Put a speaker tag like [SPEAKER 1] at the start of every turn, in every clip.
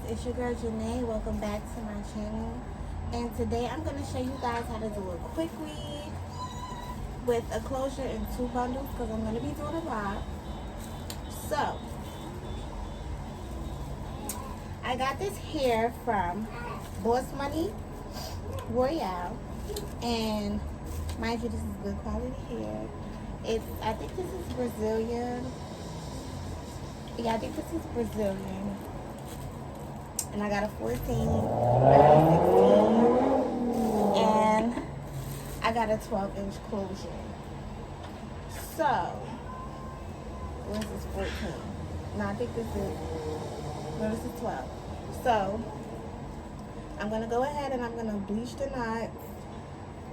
[SPEAKER 1] It's your girl Jahnae. Welcome back to my channel. And today I'm going to show you guys how to do a quick weave with a closure in 2 bundles because I'm going to be doing a lot. So, I got this hair from Boss Money Royale. And mind you, this is good quality hair. I think this is Brazilian. Yeah, I think this is Brazilian. And I got a 14, I got a 16, and I got a 12-inch closure. So, this is 14. No, I think this is 12. So, I'm going to go ahead and I'm going to bleach the knots,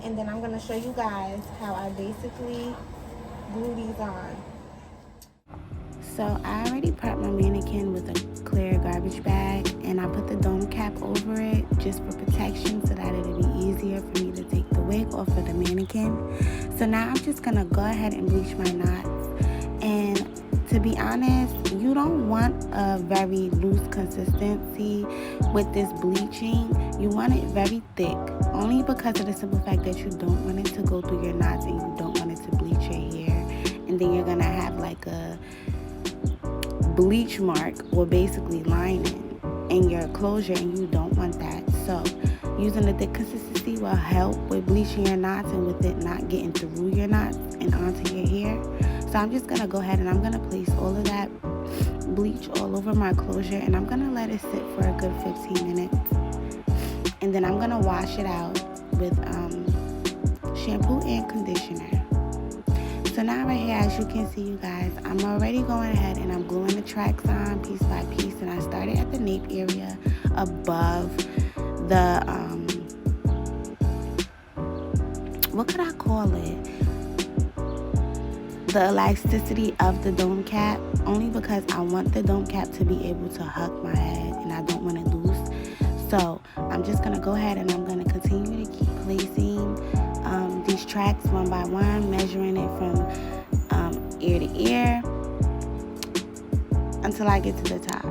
[SPEAKER 1] and then I'm going to show you guys how I basically glue these on. So I already prepped my mannequin with a clear garbage bag, and I put the dome cap over it just for protection so that it'll be easier for me to take the wig off of the mannequin. So now I'm just gonna go ahead and bleach my knots. And to be honest, you don't want a very loose consistency with this bleaching. You want it very thick, only because of the simple fact that you don't want it to go through your knots and you don't want it to bleach your hair. And then you're gonna have like a bleach mark or basically lining in your closure, and you don't want that. So using the thick consistency will help with bleaching your knots and with it not getting through your knots and onto your hair. So I'm just gonna go ahead and I'm gonna place all of that bleach all over my closure, and I'm gonna let it sit for a good 15 minutes, and then I'm gonna wash it out with shampoo and conditioner. So now right here, as you can see, you guys, I'm already going ahead and I'm gluing the tracks on piece by piece, and I started at the nape area above the what could I call it, the elasticity of the dome cap, only because I want the dome cap to be able to hug my head and I don't want it loose. So I'm just gonna go ahead and I'm gonna continue to keep placing these tracks one by one, measuring it from ear to ear until I get to the top.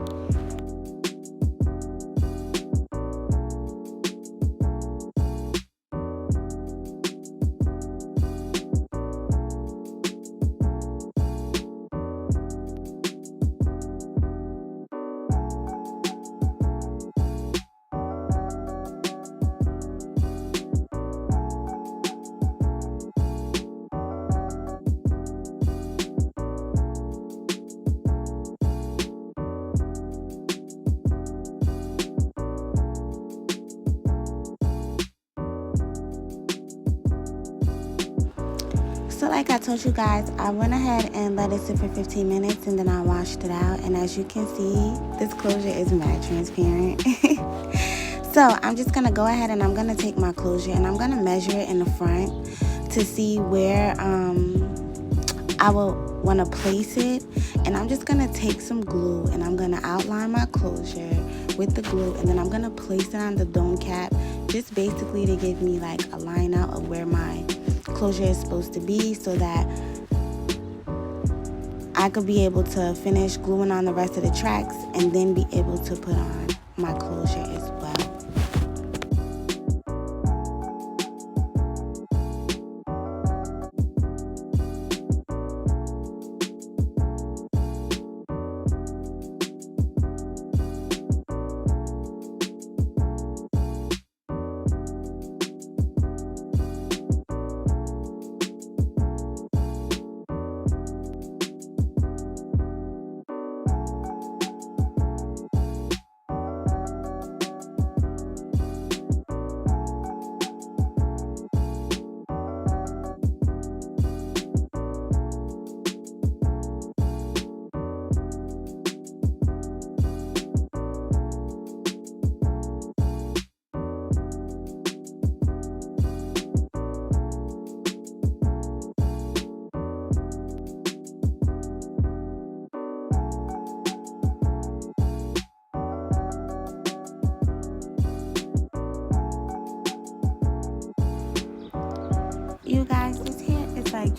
[SPEAKER 1] So like I told you guys, I went ahead and let it sit for 15 minutes and then I washed it out. And as you can see, this closure is mad transparent. So I'm just going to go ahead and I'm going to take my closure and I'm going to measure it in the front to see where I will want to place it. And I'm just going to take some glue and I'm going to outline my closure with the glue, and then I'm going to place it on the dome cap, just basically to give me like a line out of where my closure is supposed to be, so that I could be able to finish gluing on the rest of the tracks and then be able to put on my closure as well.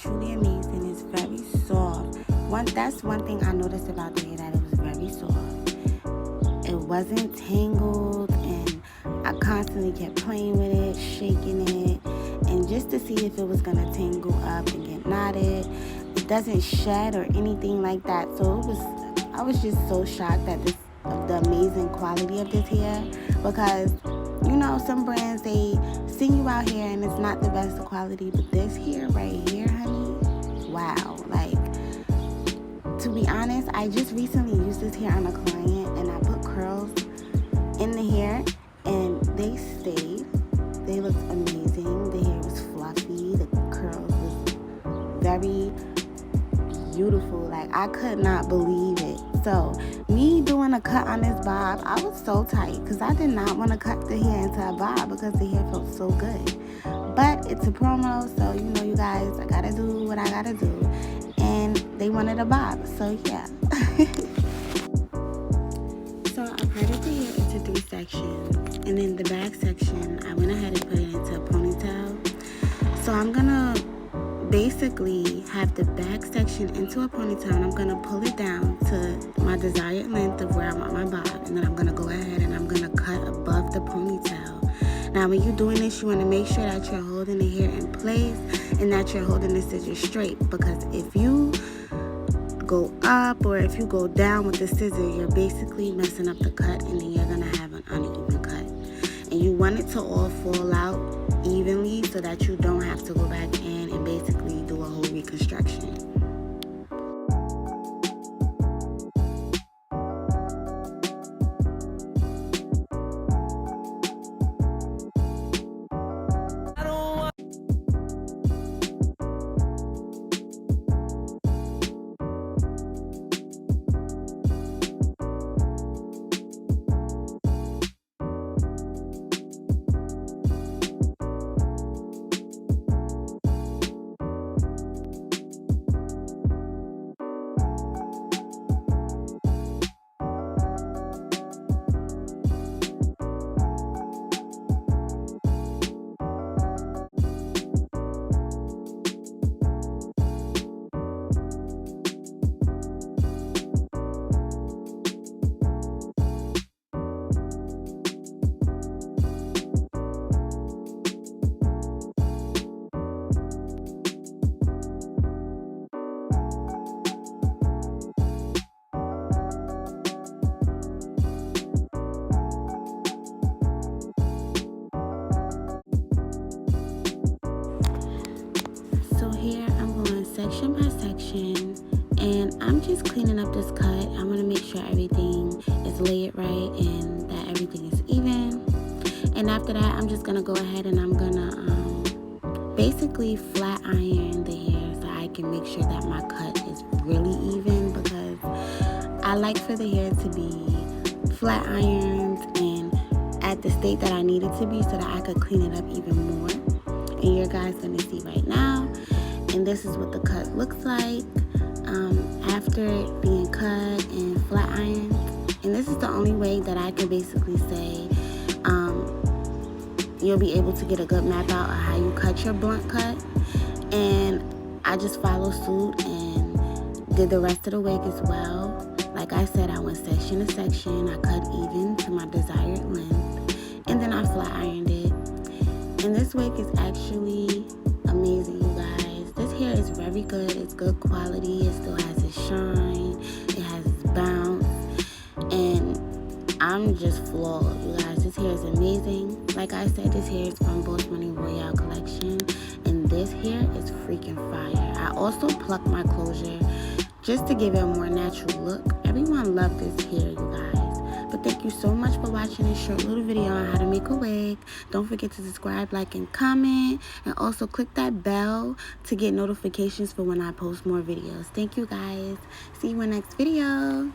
[SPEAKER 1] truly amazing. It's very soft. That's one thing I noticed about the hair, that it was very soft. It wasn't tangled, and I constantly kept playing with it, shaking it, and just to see if it was gonna tangle up and get knotted. It doesn't shed or anything like that. So I was just so shocked at the amazing quality of this hair, because you know, some brands, they send you out here and it's not the best of quality, but this hair right here, honey, wow. Like, to be honest, I just recently used this hair on a client, and I put curls in the hair and they stayed. They looked amazing. The hair was fluffy, the curls was very beautiful. Like, I could not believe it. So me doing a cut on this bob, I was so tight because I did not want to cut the hair into a bob because the hair felt so good. But it's a promo, so you know, you guys, I gotta do what I gotta do, and they wanted a bob, so yeah. So I parted the hair into 3 sections, and in the back section I went ahead and put it into a ponytail. So I'm gonna basically have the back section into a ponytail, and I'm going to pull it down to my desired length of where I want my bob, and then I'm going to go ahead and I'm going to cut above the ponytail. Now when you're doing this, you want to make sure that you're holding the hair in place and that you're holding the scissors straight, because if you go up or if you go down with the scissor, you're basically messing up the cut, and then you're going to have an uneven cut. And you want it to all fall out evenly so that you don't have to go back in and basically do a whole reconstruction. Section by section, and I'm just cleaning up this cut. I want to make sure everything is laid right and that everything is even. And after that, I'm just gonna go ahead and I'm gonna basically flat iron the hair so I can make sure that my cut is really even, because I like for the hair to be flat ironed and at the state that I need it to be, so that I could clean it up even more. And you guys gonna see right now. And this is what the cut looks like after it being cut and flat ironed. And this is the only way that I can basically say you'll be able to get a good map out of how you cut your blunt cut. And I just follow suit and did the rest of the wig as well. Like I said, I went section to section. I cut even to my desired length, and then I flat ironed it. And this wig is actually amazing, you guys. This hair is very good. It's good quality. It still has its shine. It has its bounce. And I'm just flawed, you guys. This hair is amazing. Like I said, this hair is from Boss Money Royale collection. And this hair is freaking fire. I also plucked my closure just to give it a more natural look. Everyone loved this hair, you guys. But thank you so much for watching this short little video on how to make a wig. Don't forget to subscribe, like, and comment. And also click that bell to get notifications for when I post more videos. Thank you, guys. See you in the next video.